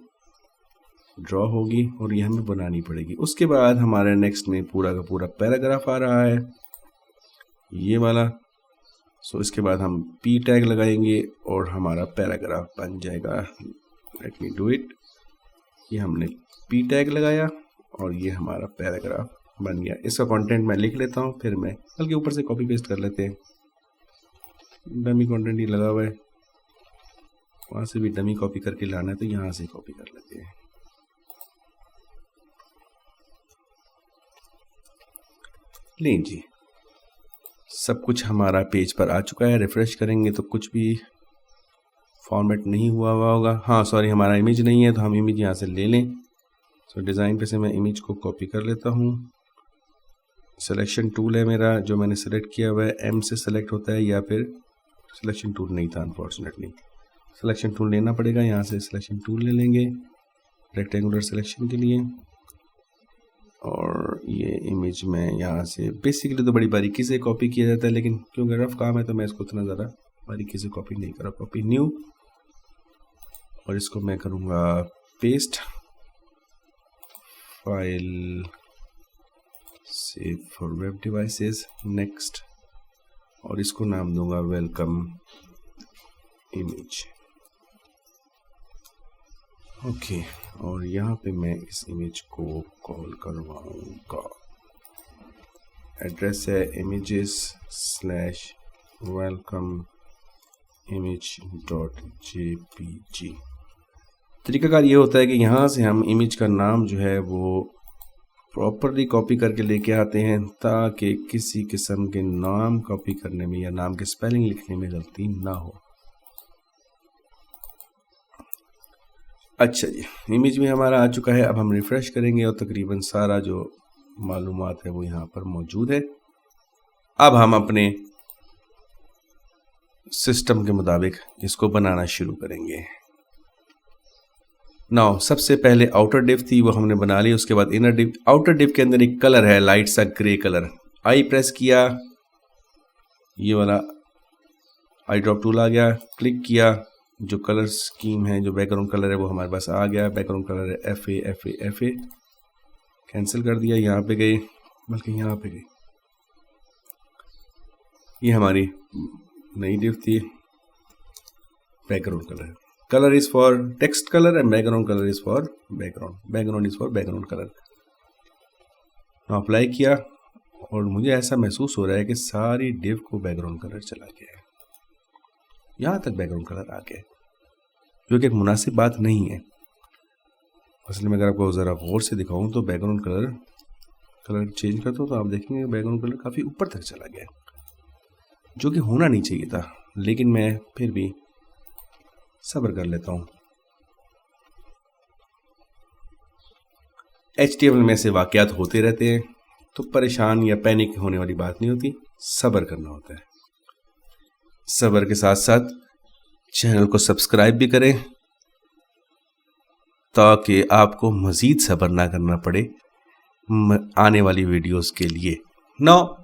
S1: ड्रॉ होगी और ये हमें बनानी पड़ेगी। उसके बाद हमारे नेक्स्ट में पूरा का पूरा पैराग्राफ आ रहा है ये वाला। सो इसके बाद हम P टैग लगाएंगे और हमारा पैराग्राफ बन जाएगा। Let me do it. ये हमने P टैग लगाया और ये हमारा पैराग्राफ बन गया। इसका कंटेंट मैं लिख लेता हूँ, फिर मैं बल्कि ऊपर से कॉपी पेस्ट कर लेते हैं। डमी कंटेंट ही लगा हुआ है, वहाँ से भी डमी कॉपी करके लाना है तो यहाँ से कॉपी कर लेते हैं। लें जी, सब कुछ हमारा पेज पर आ चुका है। रिफ्रेश करेंगे तो कुछ भी फॉर्मेट नहीं हुआ होगा। हाँ सॉरी, हमारा इमेज नहीं है तो हम इमेज यहाँ से ले लें। सो डिज़ाइन पे से मैं इमेज को कॉपी कर लेता हूँ। सिलेक्शन टूल है मेरा जो मैंने सेलेक्ट किया हुआ है, M से सेलेक्ट होता है या फिर सिलेक्शन टूल नहीं था अनफॉर्चुनेटली, सिलेक्शन टूल लेना पड़ेगा। यहाँ से सिलेक्शन टूल ले लेंगे रेक्टेंगुलर सिलेक्शन के लिए। और ये इमेज में यहाँ से बेसिकली तो बड़ी बारीकी से कॉपी किया जाता है, लेकिन क्योंकि रफ काम है तो मैं इसको इतना ज़्यादा बारीकी से कॉपी नहीं करा। कॉपी न्यू, और इसको मैं करूँगा paste, file save for web devices, next, और इसको नाम दूंगा वेलकम इमेज। ओके, और यहाँ पे मैं इस इमेज को कॉल करवाऊँगा। एड्रेस है images/welcome image.jpg। तरीकाकार ये होता है कि यहाँ से हम इमेज का नाम जो है वो प्रॉपरली कॉपी करके लेके आते हैं ताकि किसी किस्म के नाम कॉपी करने में या नाम के स्पेलिंग लिखने में गलती ना हो। अच्छा जी, इमेज में हमारा आ चुका है। अब हम रिफ्रेश करेंगे और तकरीबन सारा जो मालूमात है वो यहाँ पर मौजूद है। अब हम अपने सिस्टम के मुताबिक इसको बनाना शुरू करेंगे। नाउ सबसे पहले आउटर डिव थी वो हमने बना ली, उसके बाद इनर डिव। आउटर डिव के अंदर एक कलर है लाइट सा ग्रे कलर। आई प्रेस किया, ये वाला आई ड्रॉप टूल आ गया, क्लिक किया, जो कलर स्कीम है जो बैकग्राउंड कलर है वो हमारे पास आ गया। बैकग्राउंड कलर है FA। कैंसिल कर दिया, यहाँ पे गए, बल्कि यहाँ पे गए, ये हमारी नई डिव थी। Background colour is for text colour and background colour is for background is for background colour. Apply किया और मुझे ऐसा महसूस हो रहा है कि सारी डिव को बैकग्राउंड कलर चला गया है, यहाँ तक बैकग्राउंड कलर आ गया, जो कि एक मुनासिब बात नहीं है। असल में अगर आपको ज़रा गौर से दिखाऊं तो बैकग्राउंड कलर चेंज करता हूँ तो आप देखेंगे बैकग्राउंड कलर काफ़ी ऊपर तक चला गया, जो कि होना नहीं चाहिए था, लेकिन मैं फिर भी सब्र कर लेता हूँ। HTML में से वाक़यात होते रहते हैं तो परेशान या पैनिक होने वाली बात नहीं होती, सब्र करना होता है। सब्र के साथ साथ चैनल को सब्सक्राइब भी करें ताकि आपको मज़ीद सब्र ना करना पड़े आने वाली वीडियोस के लिए। नाउ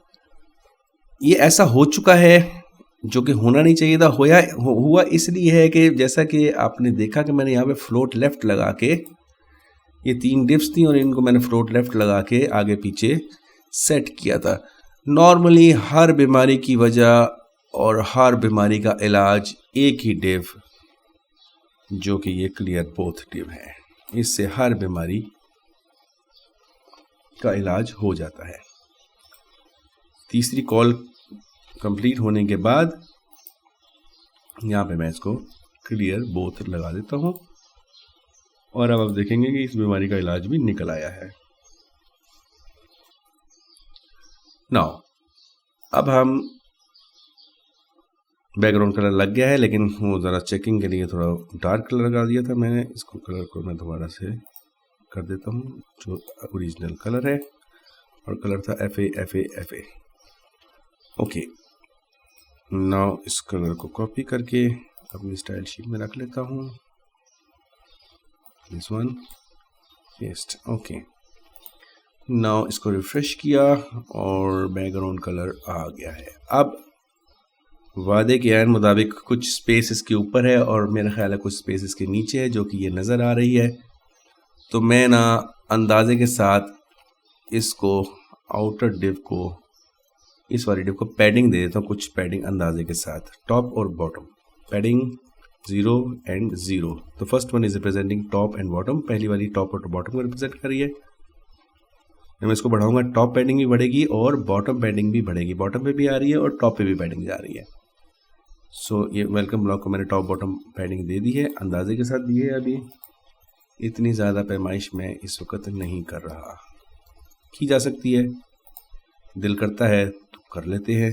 S1: ये ऐसा हो चुका है जो कि होना नहीं चाहिए था। हुआ इसलिए है कि जैसा कि आपने देखा कि मैंने यहाँ पे फ्लोट लेफ्ट लगा के, ये 3 डिप्स थी और इनको मैंने फ्लोट लेफ्ट लगा के आगे पीछे सेट किया था। नॉर्मली हर बीमारी की वजह और हर बीमारी का इलाज एक ही डिव, जो कि ये क्लियर बोथ डिव है, इससे हर बीमारी का इलाज हो जाता है। तीसरी कॉल कंप्लीट होने के बाद यहाँ पे मैं इसको क्लियर बोथ लगा देता हूँ और अब आप देखेंगे कि इस बीमारी का इलाज भी निकल आया है। नाउ अब हम बैकग्राउंड कलर लग गया है, लेकिन वो ज़रा चेकिंग के लिए थोड़ा डार्क कलर लगा दिया था मैंने। इसको कलर को मैं दोबारा से कर देता हूँ जो ओरिजिनल कलर है, और कलर था FA। ओके, नाउ इस कलर को कॉपी करके अपनी स्टाइल शीट में रख लेता हूँ, this one, paste. Okay, now इसको रिफ्रेश किया और बैकग्राउंड कलर आ गया है। अब वादे के ऐन मुताबिक कुछ स्पेस इसके ऊपर है और मेरा ख्याल है कुछ स्पेस इसके नीचे है, जो कि ये नज़र आ रही है। तो मैं ना अंदाजे के साथ इसको आउटर डिव को, इस वाली डिव को पैडिंग दे देता हूँ, कुछ पैडिंग अंदाजे के साथ, टॉप और बॉटम पैडिंग 0 and 0। तो first one is representing top and bottom, पहली वाली टॉप और बॉटम को रिप्रेजेंट कर रही है। मैं इसको बढ़ाऊंगा, टॉप पैडिंग भी बढ़ेगी और बॉटम पैडिंग भी बढ़ेगी। बॉटम पे भी आ रही है और टॉप पे भी पैडिंग जा रही है। सो ये वेलकम ब्लॉक को मैंने टॉप बॉटम पैडिंग दे दी है, अंदाजे के साथ दी है। अभी इतनी ज़्यादा पैमाइश मैं इस वक्त नहीं कर रहा, की जा सकती है, दिल करता है तो कर लेते हैं,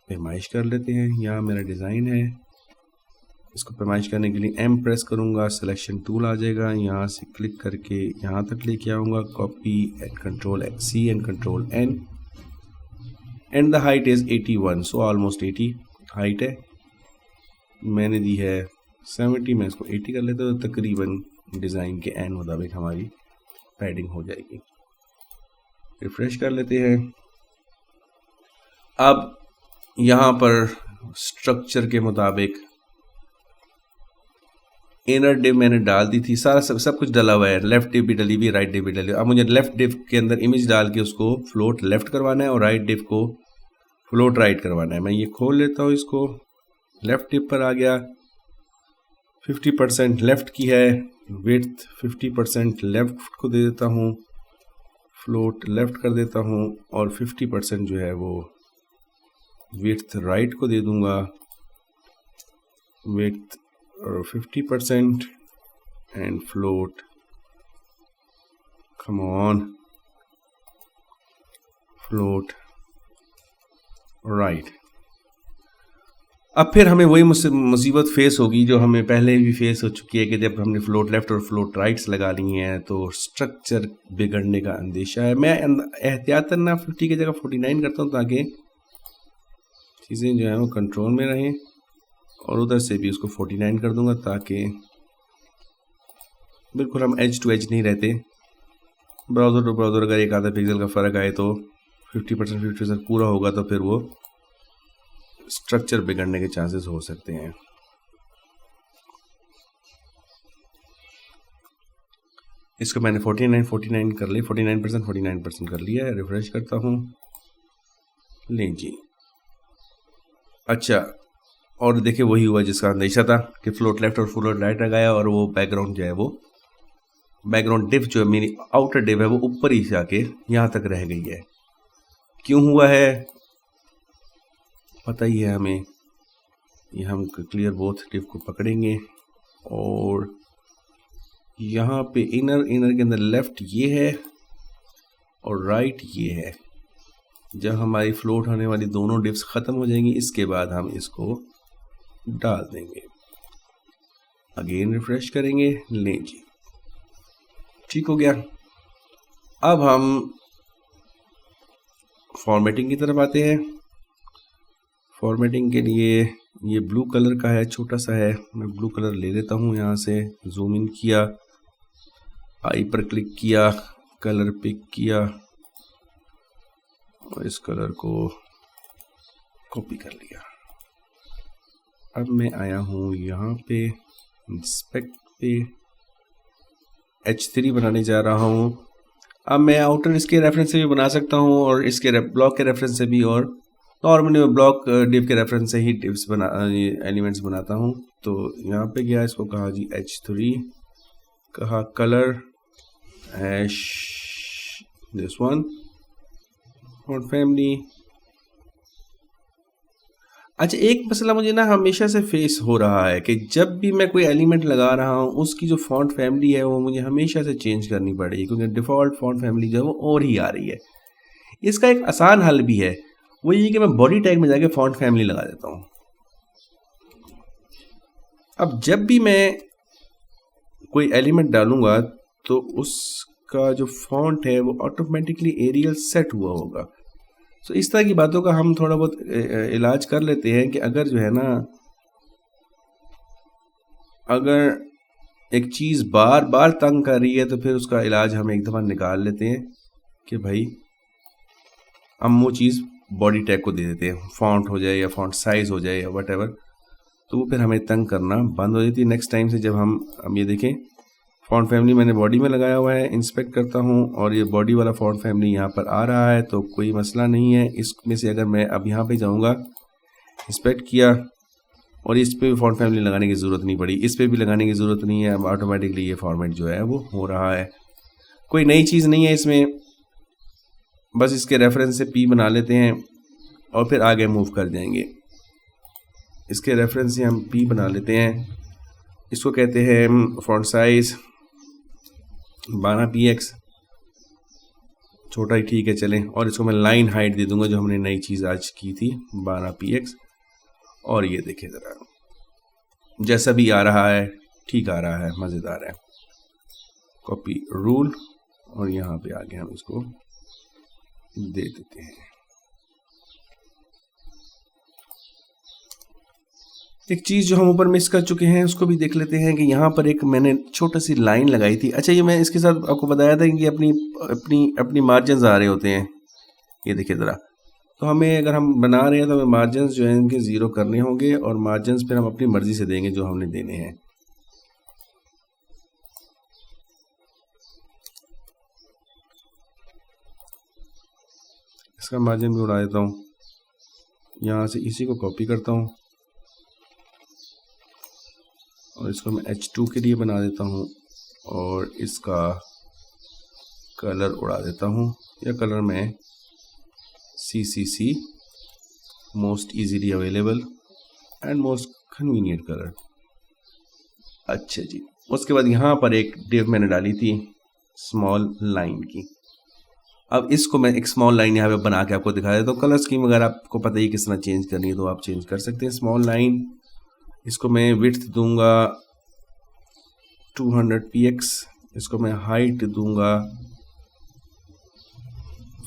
S1: पैमाइश कर लेते हैं। यहाँ मेरा डिज़ाइन है, इसको पैमाइश करने के लिए M प्रेस करूँगा, सिलेक्शन टूल आ जाएगा, यहाँ से क्लिक करके यहाँ तक लेके आऊँगा, copy and Ctrl+C and Ctrl+N and the height is 81, so almost 80 height है। मैंने दी है 70, मैं इसको 80 कर लेता हूँ, तो तकरीबन डिज़ाइन के एन मुताबिक हमारी पैडिंग हो जाएगी। रिफ्रेश कर लेते हैं। अब यहाँ पर स्ट्रक्चर के मुताबिक इनर डिव मैंने डाल दी थी, सारा सब कुछ डला हुआ है, लेफ्ट डिव भी डली हुई, राइट डिव भी डली। अब मुझे लेफ्ट डिव के अंदर इमेज डाल के उसको फ्लोट लेफ्ट करवाना है और राइट डिव को फ्लोट राइट करवाना है। मैं ये खोल लेता हूँ, इसको लेफ्ट डिव पर आ गया, 50% लेफ्ट की है, विड्थ 50% लेफ्ट को दे देता हूँ, फ्लोट लेफ्ट कर देता हूँ, और 50% जो है वो विड्थ राइट को दे दूँगा, विड्थ और 50% and float, come on, float right. अब फिर हमें वही मुसीबत फेस होगी जो हमें पहले भी फेस हो चुकी है कि जब हमने फ्लोट लेफ्ट और फ्लोट राइट्स लगा ली हैं तो स्ट्रक्चर बिगड़ने का अंदेशा है। मैं एहतियातन ना 50 की जगह 49 करता हूँ ताकि चीज़ें जो हैं वो कंट्रोल में रहें, और उधर से भी उसको 49 कर दूंगा ताकि बिल्कुल हम एज टू एज नहीं रहते। ब्राउज़र टू ब्राउज़र अगर एक आधा पिक्सल का फ़र्क आए तो 50% पूरा होगा तो फिर वो स्ट्रक्चर बिगड़ने के चांसेस हो सकते हैं। इसको मैंने 49 कर ली, 49% कर लिया है। रिफ्रेश करता हूँ, लें जी। अच्छा, और देखिए वही हुआ जिसका अंदेशा था कि फ्लोट लेफ्ट और फ्लोट राइट लगाया और वो बैकग्राउंड जो है वो बैकग्राउंड डिव जो है मेरी आउटर डिव है वो ऊपर ही जाके यहाँ तक रह गई है। क्यों हुआ है पता ही है हमें। ये हम क्लियर बोथ डिव को पकड़ेंगे और यहाँ पे इनर के अंदर लेफ्ट ये है और राइट ये है। जब हमारी फ्लोट होने वाली दोनों डिव्स ख़त्म हो जाएंगी इसके बाद हम इसको डाल देंगे। अगेन रिफ्रेश करेंगे, लें जी, ठीक हो गया। अब हम फॉर्मेटिंग की तरफ आते हैं। फॉर्मेटिंग के लिए ये ब्लू कलर का है, छोटा सा है, मैं ब्लू कलर ले लेता हूँ। यहाँ से जूम इन किया, आई पर क्लिक किया, कलर पिक किया और इस कलर को कॉपी कर लिया। अब मैं आया हूँ यहाँ पे इंस्पेक्ट पे, H3 बनाने जा रहा हूँ। अब मैं आउटर इसके रेफरेंस से भी बना सकता हूँ और इसके ब्लॉक के रेफरेंस से भी, और नॉर्मली ब्लॉक डिव के रेफरेंस से ही डिव्स एलिमेंट्स बनाता हूँ। तो यहाँ पे गया, इसको कहा जी H3, कहा कलर हैश दिस वन और फैमिली। अच्छा, एक मसला मुझे ना हमेशा से फेस हो रहा है कि जब भी मैं कोई एलिमेंट लगा रहा हूँ उसकी जो फॉन्ट फैमिली है वो मुझे हमेशा से चेंज करनी पड़ेगी, क्योंकि डिफ़ॉल्ट फॉन्ट फैमिली जो है वो और ही आ रही है। इसका एक आसान हल भी है, वो ये कि मैं बॉडी टैग में जाके फॉन्ट फैमिली लगा देता हूँ। अब जब भी मैं कोई एलिमेंट डालूंगा तो उसका जो फॉन्ट है वो ऑटोमेटिकली एरियल सेट हुआ होगा। तो इस तरह की बातों का हम थोड़ा बहुत इलाज कर लेते हैं कि अगर जो है ना, अगर एक चीज़ बार बार तंग कर रही है तो फिर उसका इलाज हम एक दफ़ा निकाल लेते हैं कि भाई हम वो चीज़ बॉडी टैग को दे देते हैं, फॉन्ट हो जाए या फॉन्ट साइज़ हो जाए या वट एवर, तो वो फिर हमें तंग करना बंद हो जाती है। नेक्स्ट टाइम से जब हम ये देखें फॉन्ट फैमिली मैंने बॉडी में लगाया हुआ है, इंस्पेक्ट करता हूँ और ये बॉडी वाला फॉन्ट फैमिली यहाँ पर आ रहा है तो कोई मसला नहीं है। इसमें से अगर मैं अब यहाँ पे जाऊँगा, इंस्पेक्ट किया और इस पे भी फॉन्ट फैमिली लगाने की ज़रूरत नहीं पड़ी, इस पे भी लगाने की ज़रूरत नहीं है, अब ऑटोमेटिकली ये फॉर्मेट जो है वो हो रहा है। कोई नई चीज़ नहीं है इसमें, बस इसके रेफरेंस से पी बना लेते हैं और फिर आगे मूव कर जाएंगे। इसके रेफरेंस से हम पी बना लेते हैं, इसको कहते हैं फॉन्ट साइज़ 12px, छोटा ही ठीक है चलें, और इसको मैं लाइन हाइट दे दूंगा जो हमने नई चीज़ आज की थी 12px। और ये देखिए ज़रा जैसा भी आ रहा है ठीक आ रहा है, मज़ेदार है। कॉपी रूल और यहाँ पे आगे हम इसको दे देते हैं। एक चीज़ जो हम ऊपर मिस कर चुके हैं उसको भी देख लेते हैं कि यहाँ पर एक मैंने छोटी सी लाइन लगाई थी। अच्छा, ये मैं इसके साथ आपको बताया था कि अपनी अपनी अपनी मार्जिन आ रहे होते हैं, ये देखिए ज़रा। तो हमें अगर हम बना रहे हैं तो हमें मार्जिन जो है इनके ज़ीरो करने होंगे और मार्जिन फिर हम अपनी मर्ज़ी से देंगे जो हमने देने हैं। इसका मार्जिन भी उड़ा देता हूँ, यहाँ से इसी को कॉपी करता हूँ और इसको मैं H2 के लिए बना देता हूँ और इसका कलर उड़ा देता हूँ, या कलर में CCC most easily available and most convenient colour. अच्छा जी, उसके बाद यहाँ पर एक डिव मैंने डाली थी स्मॉल लाइन की। अब इसको मैं एक स्मॉल लाइन यहाँ पे बना के आपको दिखा देता हूँ। कलर स्कीम अगर आपको पता ही किस तरह चेंज करनी है तो आप चेंज कर सकते हैं। स्मॉल लाइन, इसको मैं विड्थ दूंगा 200px, इसको मैं हाइट दूंगा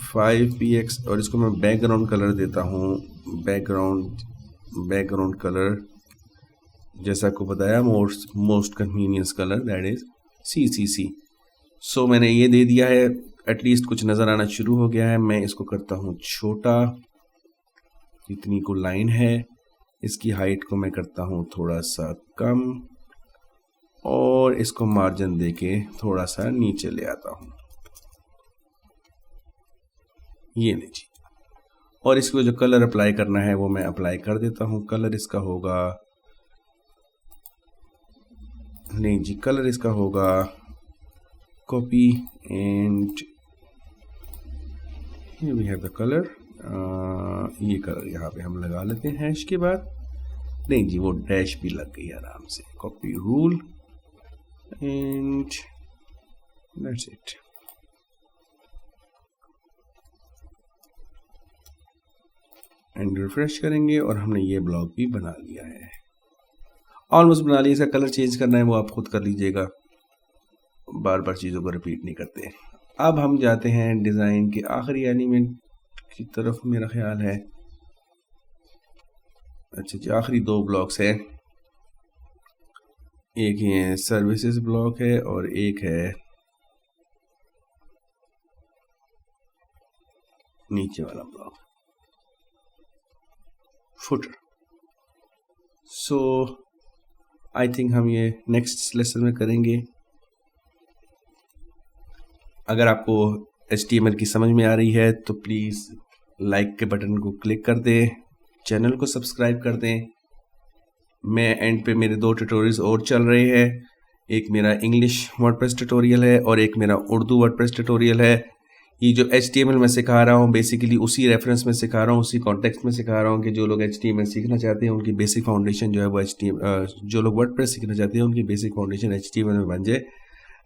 S1: 5px और इसको मैं बैकग्राउंड कलर देता हूँ, बैकग्राउंड कलर जैसा को बताया most convenience colour that is CCC। सो मैंने ये दे दिया है, एटलीस्ट कुछ नज़र आना शुरू हो गया है। मैं इसको करता हूँ छोटा, इतनी को लाइन है, इसकी हाइट को मैं करता हूँ थोड़ा सा कम और इसको मार्जिन देके थोड़ा सा नीचे ले आता हूँ, ये लीजिए। और इसको जो कलर अप्लाई करना है वो मैं अप्लाई कर देता हूँ। कलर इसका होगा, नहीं जी, कलर इसका होगा copy and we have the colour. ये कलर यहाँ पे हम लगा लेते हैं हैश के बाद। नहीं जी, वो डैश भी लग गई आराम से। Copy rule and that's it. And refresh करेंगे और हमने ये ब्लॉक भी बना लिया है, ऑलमोस्ट बना लिया। इसका कलर चेंज करना है वो आप खुद कर लीजिएगा, बार बार चीज़ों को रिपीट नहीं करते। अब हम जाते हैं डिज़ाइन के आखिरी एलिमेंट की तरफ, मेरा ख्याल है। अच्छा जी, आखिरी दो ब्लॉक्स हैं, एक ये सर्विसेज ब्लॉक है और एक है नीचे वाला block footer. So I think हम ये नेक्स्ट लेसन में करेंगे। अगर आपको HTML की समझ में आ रही है तो प्लीज़ लाइक के बटन को क्लिक कर दें, चैनल को सब्सक्राइब कर दें। मैं एंड पे मेरे 2 ट्यूटोरियल्स और चल रहे हैं, एक मेरा इंग्लिश वर्डप्रेस ट्यूटोरियल है और एक मेरा उर्दू वर्डप्रेस ट्यूटोरियल है। ये जो HTML मैं सिखा रहा हूँ बेसिकली उसी रेफरेंस में सिखा रहा हूँ, उसी कॉन्टेक्स्ट में सिखा रहा हूँ कि जो लोग HTML सीखना चाहते हैं उनकी बेसिक फाउंडेशन जो है वो जो लोग वर्डप्रेस सीखना चाहते हैं उनकी बेसिक फाउंडेशन HTML में बन जाए,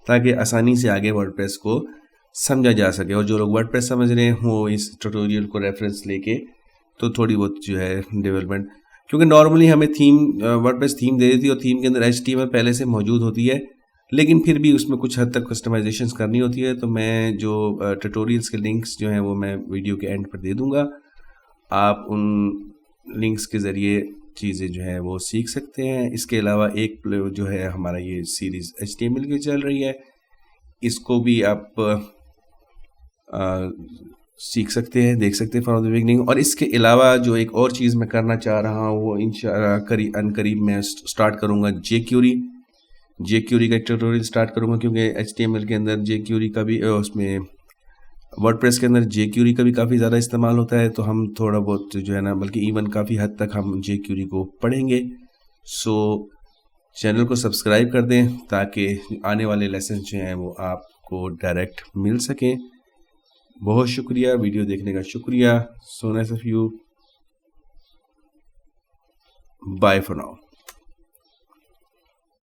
S1: ताकि आसानी से आगे वर्डप्रेस को समझा जा सके। और जो लोग वर्डप्रेस समझ रहे हैं वो इस ट्यूटोरियल को रेफरेंस लेके तो थोड़ी बहुत जो है डेवलपमेंट, क्योंकि नॉर्मली हमें थीम वर्डप्रेस थीम दे देती है और थीम के अंदर HTML पहले से मौजूद होती है, लेकिन फिर भी उसमें कुछ हद तक कस्टमाइजेशंस करनी होती है। तो मैं जो ट्यूटोरियल्स के लिंक्स जो हैं वो मैं वीडियो के एंड पर दे दूंगा, आप उन लिंक्स के ज़रिए चीज़ें जो है वो सीख सकते हैं। इसके अलावा एक जो है हमारा ये सीरीज़ HTML की चल रही है, इसको भी आप सीख सकते हैं, देख सकते हैं फ्रॉम द बिगनिंग। और इसके अलावा जो एक और चीज़ मैं करना चाह रहा हूँ वो इंशाल्लाह करीब मैं स्टार्ट करूँगा jQuery का ट्यूटोरियल स्टार्ट करूँगा, क्योंकि HTML के अंदर jQuery का भी उसमें वर्डप्रेस के अंदर jQuery का भी काफ़ी ज़्यादा इस्तेमाल होता है। तो हम थोड़ा बहुत जो है ना, बल्कि इवन काफ़ी हद तक हम jQuery को पढ़ेंगे। सो चैनल को सब्सक्राइब कर दें ताकि आने वाले लेसन जो हैं वो आपको डायरेक्ट मिल सकें। बहुत शुक्रिया, वीडियो देखने का शुक्रिया। So nice of you, bye for now.